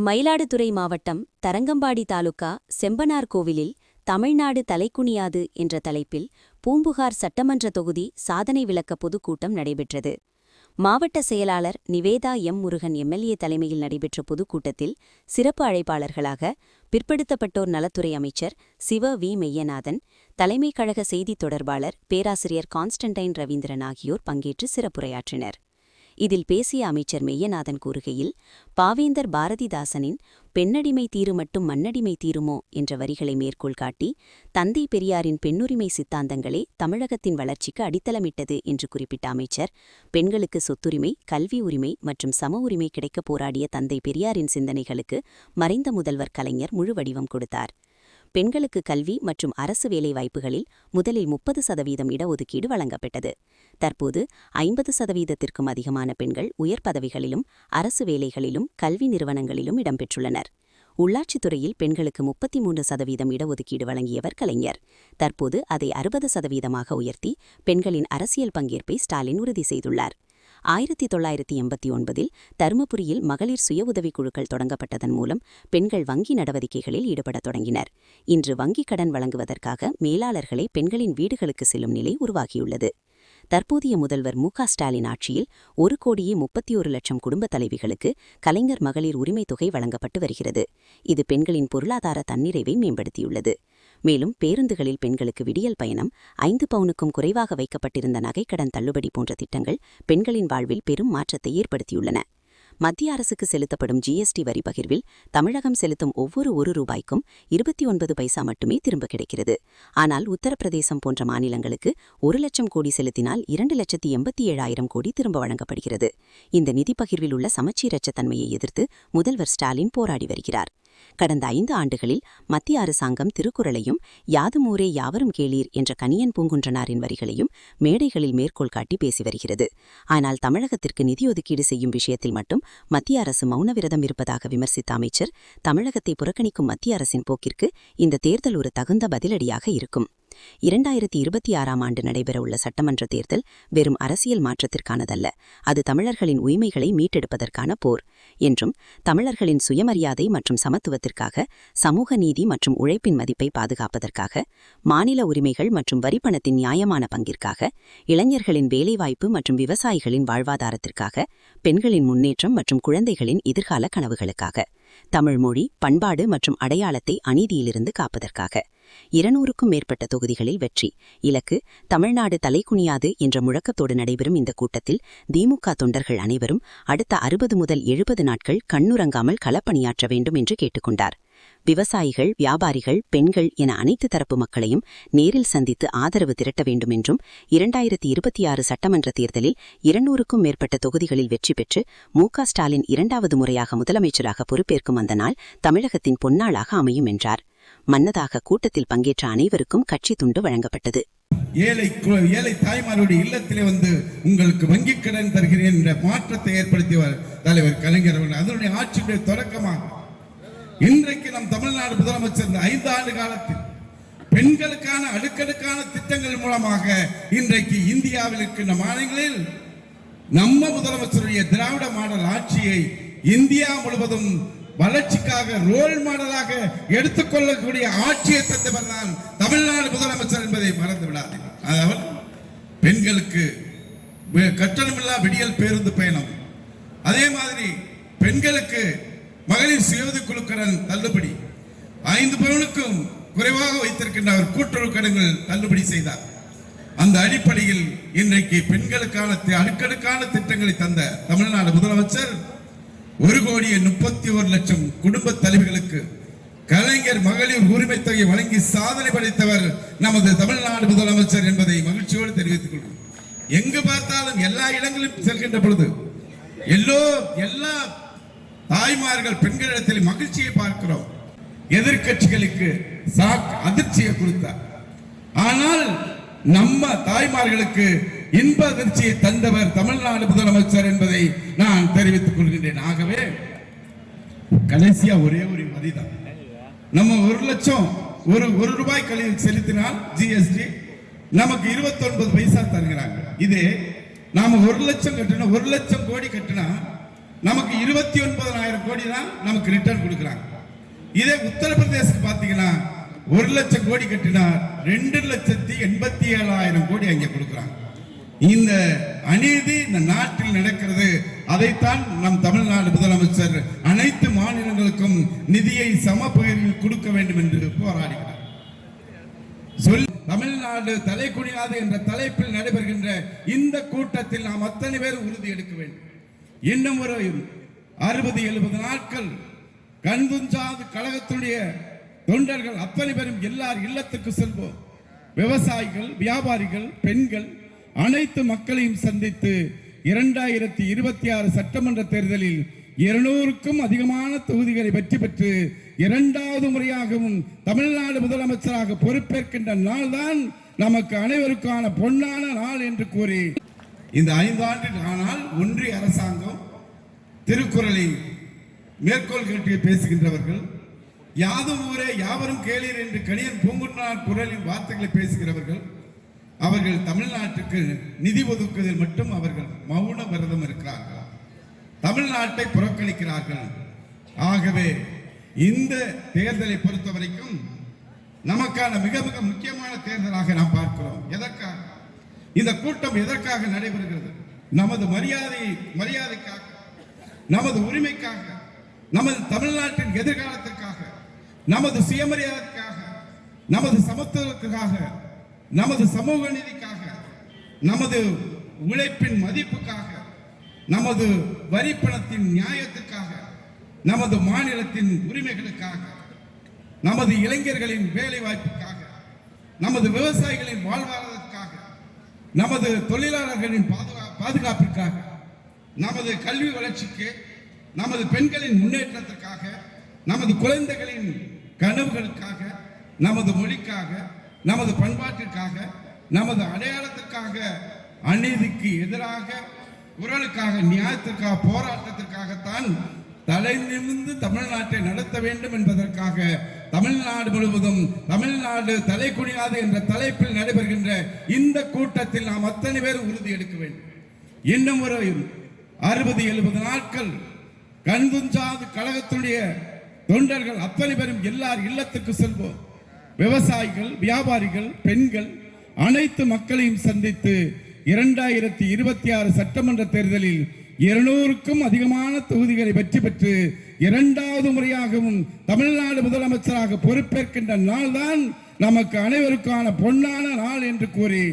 மயிலாடுதுறை மாவட்டம் தரங்கம்பாடி தாலுகா செம்பனார் கோவிலில் தமிழ்நாடு தலைக்குனியாது என்ற தலைப்பில் பூம்புகார் சட்டமன்ற தொகுதி சாதனை விளக்க பொதுக்கூட்டம் நடைபெற்றது. மாவட்ட செயலாளர் நிவேதா முருகன் எம்எல்ஏ தலைமையில் நடைபெற்ற பொதுக்கூட்டத்தில் சிறப்பு அழைப்பாளர்களாக பிற்படுத்தப்பட்டோர் நலத்துறை அமைச்சர் சிவ மெய்யநாதன், தலைமைக் கழக செய்தித் தொடர்பாளர் பேராசிரியர் கான்ஸ்டன்டைன் ரவீந்திரன் ஆகியோர் பங்கேற்று சிறப்புரையாற்றினர். இதில் பேசிய அமைச்சர் மெய்யநாதன் கூறுகையில், பாவேந்தர் பாரதிதாசனின் பெண்ணடிமை தீரு மட்டும் மண்ணடிமை தீருமோ என்ற வரிகளை மேற்கோள் காட்டி, தந்தை பெரியாரின் பெண்ணுரிமை சித்தாந்தங்களே தமிழகத்தின் வளர்ச்சிக்கு அடித்தளமிட்டது என்று குறிப்பிட்ட அமைச்சர், பெண்களுக்கு சொத்துரிமை, கல்வி உரிமை மற்றும் சம உரிமை கிடைக்க போராடிய தந்தை பெரியாரின் சிந்தனைகளுக்கு மறைந்த முதல்வர் கலைஞர் முழு வடிவம் கொடுத்தார். பெண்களுக்கு கல்வி மற்றும் அரசு வேலைவாய்ப்புகளில் முதலில் 30% இடஒதுக்கீடு வழங்கப்பட்டது. தற்போது 50%த்திற்கும் அதிகமான பெண்கள் உயர் பதவிகளிலும் அரசு வேலைகளிலும் கல்வி நிறுவனங்களிலும் இடம்பெற்றுள்ளனர். உள்ளாட்சித்துறையில் பெண்களுக்கு 33% இடஒதுக்கீடு வழங்கியவர் கலைஞர். தற்போது அதை 60% உயர்த்தி பெண்களின் அரசியல் பங்கேற்பை ஸ்டாலின் உறுதி செய்துள்ளார். 1989இல் தருமபுரியில் மகளிர் சுய உதவிக் குழுக்கள் தொடங்கப்பட்டதன் மூலம் பெண்கள் வங்கி நடவடிக்கைகளில் ஈடுபடத் தொடங்கினர். இன்று வங்கிக் கடன் வழங்குவதற்காக மேலாளர்களை பெண்களின் வீடுகளுக்கு செல்லும் நிலை உருவாகியுள்ளது. தற்போதைய முதல்வர் ஸ்டாலின் ஆட்சியில் 1,31,00,000 குடும்பத் தலைவிகளுக்கு கலைஞர் மகளிர் உரிமைத் தொகை வழங்கப்பட்டு வருகிறது. இது பெண்களின் பொருளாதார தன்னிறைவை மேம்படுத்தியுள்ளது. மேலும் பேருந்துகளில் பெண்களுக்கு விடியல் பயணம், 5 பவுனுக்கும் குறைவாக வைக்கப்பட்டிருந்த நகைக்கடன் தள்ளுபடி போன்ற திட்டங்கள் பெண்களின் வாழ்வில் பெரும் மாற்றத்தை ஏற்படுத்தியுள்ளன. மத்திய அரசுக்கு செலுத்தப்படும் ஜிஎஸ்டி வரி பகிர்வில் தமிழகம் செலுத்தும் ஒவ்வொரு ரூபாய்க்கும் 29 பைசா மட்டுமே திரும்ப கிடைக்கிறது. ஆனால் உத்தரப்பிரதேசம் போன்ற மாநிலங்களுக்கு 1,00,000 கோடி செலுத்தினால் 2,87,000 கோடி திரும்ப வழங்கப்படுகிறது. இந்த நிதி பகிர்வில் உள்ள சமச்சீரற்ற தன்மையை எதிர்த்து முதல்வர் ஸ்டாலின் போராடி வருகிறார். கடந்த 5 ஆண்டுகளில் மத்திய அரசாங்கம் திருக்குறளையும் யாதும் ஊரே யாவரும் கேளீர் என்ற கணியன் பூங்குன்றனாரின் வரிகளையும் மேடைகளில் மேற்கோள் காட்டி பேசி வருகிறது. ஆனால் தமிழகத்திற்கு நிதி ஒதுக்கீடு செய்யும் விஷயத்தில் மட்டும் மத்திய அரசு மௌனவிரதம் இருப்பதாக விமர்சித்த அமைச்சர், தமிழகத்தை புறக்கணிக்கும் மத்திய அரசின் போக்கிற்கு இந்த தேர்தல் ஒரு தகுந்த பதிலடியாக இருக்கும். 2026ஆம் ஆண்டு நடைபெறவுள்ள சட்டமன்ற தேர்தல் வெறும் அரசியல் மாற்றத்திற்கானதல்ல, அது தமிழர்களின் உரிமைகளை மீட்டெடுப்பதற்கான போர் என்றும், தமிழர்களின் சுயமரியாதை மற்றும் சமத்துவத்திற்காக, சமூக நீதி மற்றும் உழைப்பின் மதிப்பை பாதுகாப்பதற்காக, மாநில உரிமைகள் மற்றும் வரிப்பணத்தின் நியாயமான பங்கிற்காக, இளைஞர்களின் வேலைவாய்ப்பு மற்றும் விவசாயிகளின் வாழ்வாதாரத்திற்காக, பெண்களின் முன்னேற்றம் மற்றும் குழந்தைகளின் எதிர்கால கனவுகளுக்காக, தமிழ் மொழி, பண்பாடு மற்றும் அடையாளத்தை அநீதியிலிருந்து காப்பதற்காக 200க்கும் மேற்பட்ட தொகுதிகளில் வெற்றி இலக்கு தமிழ்நாடு தலைக்குனியாது என்ற முழக்கத்தோடு நடைபெறும் இந்த கூட்டத்தில் திமுக தொண்டர்கள் அனைவரும் அடுத்த 60 முதல் 70 நாட்கள் கண்ணுறங்காமல் களப்பணியாற்ற வேண்டும் என்று கேட்டுக்கொண்டார். விவசாயிகள், வியாபாரிகள், பெண்கள் என அனைத்து தரப்பு மக்களையும் நேரில் சந்தித்து ஆதரவு திரட்ட வேண்டும் என்றும், 2026 சட்டமன்ற தேர்தலில் 200க்கும் மேற்பட்ட தொகுதிகளில் வெற்றி பெற்று ஸ்டாலின் 2வது முறையாக முதலமைச்சராக பொறுப்பேற்கும் அந்த நாள் தமிழகத்தின் பொன்னாளாக அமையும் என்றார். மன்னதாக கூட்டத்தில் பங்கேற்ற அனைவருக்கும் கட்சி துண்டு வழங்கப்பட்டது. ஏழை தாய்மாருடைய இல்லத்திலே வந்து உங்களுக்கு வங்கிக் கடன் தருகிறேன் என்ற மாற்றத்தை ஏற்படுத்தியவர் தலைவர் கலைஞர் அவர்கள். அதனுடைய ஆட்சியுடைய தொடக்கமாக இன்றைக்கு நம் தமிழ்நாடு முதலமைச்சர் 5 ஆண்டு காலத்தில் பெண்களுக்கான அடுக்கடுக்கான திட்டங்கள் மூலமாக இன்றைக்கு இந்தியாவில் இருக்கின்ற மாநிலங்களில் நம்ம முதலமைச்சருடைய திராவிட மாடல் ஆட்சியை இந்தியா முழுவதும் வளர்ச்சிக்காக ரோல் மாடலாக எடுத்துக்கொள்ளக்கூடிய ஆட்சியை தந்தவர் தான் தமிழ்நாடு முதலமைச்சர் என்பதை மறந்து விடாதீர்கள். அதாவது பெண்களுக்கு கட்டணமில்லா விடியல் பேருந்து பயணம், அதே மாதிரி பெண்களுக்கு மகளிர் சுய குழுக்கடன் தள்ளுபடி, 5 பவுனுக்கும் குறைவாக வைத்திருக்கின்ற அவர் கூட்டுறவு கடன்கள் தள்ளுபடி செய்தார். அந்த அடிப்படையில் இன்றைக்கு பெண்களுக்கான அடுக்கடுக்கான திட்டங்களை தந்த தமிழ்நாடு முதலமைச்சர் 1,31,00,000 குடும்ப தலைவர்களுக்கு கலைஞர் மகளிர் உரிமை தொகை வழங்கி சாதனை படைத்தவர் நமது தமிழ்நாடு முதலமைச்சர் என்பதை மகிழ்ச்சியோடு தெரிவித்துக் கொள்கிறோம். எங்கு பார்த்தாலும் எல்லா இடங்களிலும் செல்கின்ற பொழுது எல்லா தாய்மார்கள் பெண்களிடத்தில் மகிழ்ச்சியை பார்க்கிறோம். எதிர்கட்சிகளுக்கு அதிர்ச்சியை கொடுத்தார். ஆனால் நம்ம தாய்மார்களுக்கு இன்ப அதிர்ச்சியை தந்தவர் தமிழ்நாடு முதலமைச்சர் என்பதை நான் தெரிவித்துக் கொள்கின்றேன். ஆகவே கடைசியா ஒரே ஒரு வரிதான், நம்ம 1,00,000 ஒரு ரூபாய் செலுத்தினால் ஜிஎஸ்டி நமக்கு 29 பைசா தருகிறாங்க. இதே நாம 1,00,000 கட்டினா 1,00,000 கோடி கட்டினா நமக்கு 29,000 கோடி தான் நமக்கு ரிட்டர்ன் கொடுக்குறாங்க. இதே உத்தரப்பிரதேசத்துக்கு பாத்தீங்கன்னா 1 லட்சம் கோடி கட்டினா 2,87,000 கோடி அங்கே கொடுக்குறாங்க. இந்த அநீதி இந்த நாட்டில் நடக்கிறது. அதைத்தான் நம் தமிழ்நாடு முதலமைச்சர் அனைத்து மாநிலங்களுக்கும் நிதியை சம பகிர்வில் கொடுக்க வேண்டும் என்று போராடுகிறார். தமிழ்நாடு தலை குனியாது என்ற தலைப்பில் நடைபெறுகின்ற இந்த கூட்டத்தில் நாம் அத்தனை பேர் உறுதி எடுக்க வேண்டும். இன்னும் ஒரு 60-70 நாட்கள் கண்துஞ்சாது கழகத்துடைய தொண்டர்கள் அத்தனை பேரும் எல்லார் இல்லத்துக்கு செல்வோம். விவசாயிகள், வியாபாரிகள், பெண்கள் அனைத்து மக்களையும் சந்தித்து 2026 சட்டமன்ற தேர்தலில் 200க்கும் அதிகமான தொகுதிகளை வெற்றி பெற்று 2வது முறையாகவும் தமிழ்நாடு முதலமைச்சராக பொறுப்பேற்கின்ற நாள் தான் நமக்கு அனைவருக்கான பொன்னான நாள் என்று கூறி இந்த 5 ஆண்டு ஆனால் ஒன்றிய அரசாங்கம் திருக்குறளை மேற்கோள் கேட்டு பேசுகின்றவர்கள், யாதும் ஊரே யாவரும் கேளீர் என்று கணியன் பூங்குன்றனார் குரலின் வார்த்தைகளை பேசுகிறவர்கள், அவர்கள் தமிழ்நாட்டுக்கு நிதி ஒதுக்குவதில் மட்டும் அவர்கள் மௌன விரதம் இருக்கிறார்கள். தமிழ்நாட்டை புறக்கணிக்கிறார்கள். ஆகவே இந்த தேர்தலை பொறுத்த வரைக்கும் நமக்கான மிக மிக முக்கியமான தேர்தலாக நாம் பார்க்கிறோம். எதற்காக இந்த கூட்டம் எதற்காக நடைபெறுகிறது? நமது மரியாதைக்காக, நமது உரிமைக்காக, நமது தமிழ்நாட்டின் எதிர்காலத்திற்காக, நமது சுயமரியாதைக்காக, நமது சமத்துவத்துக்காக, நமது சமூக நீதிக்காக, நமது உழைப்பின் மதிப்புக்காக, நமது வரிப்பணத்தின் நியாயத்துக்காக, நமது மாநிலத்தின் உரிமைகளுக்காக, நமது இளைஞர்களின் வேலை வாய்ப்புக்காக, நமது விவசாயிகளின் வாழ்வாதாரத்திற்காக, நமது தொழிலாளர்களின் பாதுகாப்பிற்காக, நமது கல்வி வளர்ச்சிக்கு, நமது பெண்களின் முன்னேற்றத்திற்காக, நமது குழந்தைகளின் கனவுகளுக்காக, நமது மொழிக்காக, நமது பண்பாட்டிற்காக, நமது அடையாளத்திற்காக, அநீதிக்கு எதிராக குரலுக்காக, நியாயத்திற்காக, போராட்டத்திற்காகத்தான் தலை நிமிர்ந்து தமிழ்நாட்டை நடத்த வேண்டும் என்பதற்காக தமிழ்நாடு முழுவதும் தமிழ்நாடு தலை குனியாது என்ற தலைப்பில் நடைபெறுகின்ற இந்த கூட்டத்தில் நாம் அத்தனை பேர் உறுதி எடுக்க வேண்டும். இன்னும் ஒரு 60-70 நாட்கள் கண்துஞ்சாது கழகத்துடைய தொண்டர்கள் அத்தனை பேரும் எல்லார் இல்லத்துக்கு செல்வோம். விவசாயிகள், வியாபாரிகள், பெண்கள் அனைத்து மக்களையும் சந்தித்து 2026 சட்டமன்ற தேர்தலில் 200க்கும் அதிகமான தொகுதிகளை வெற்றி பெற்று 2வது முறையாகவும் தமிழ்நாடு முதலமைச்சராக பொறுப்பேற்கின்ற நாள் தான் நமக்கு அனைவருக்கான பொன்னான நாள் என்று கூறி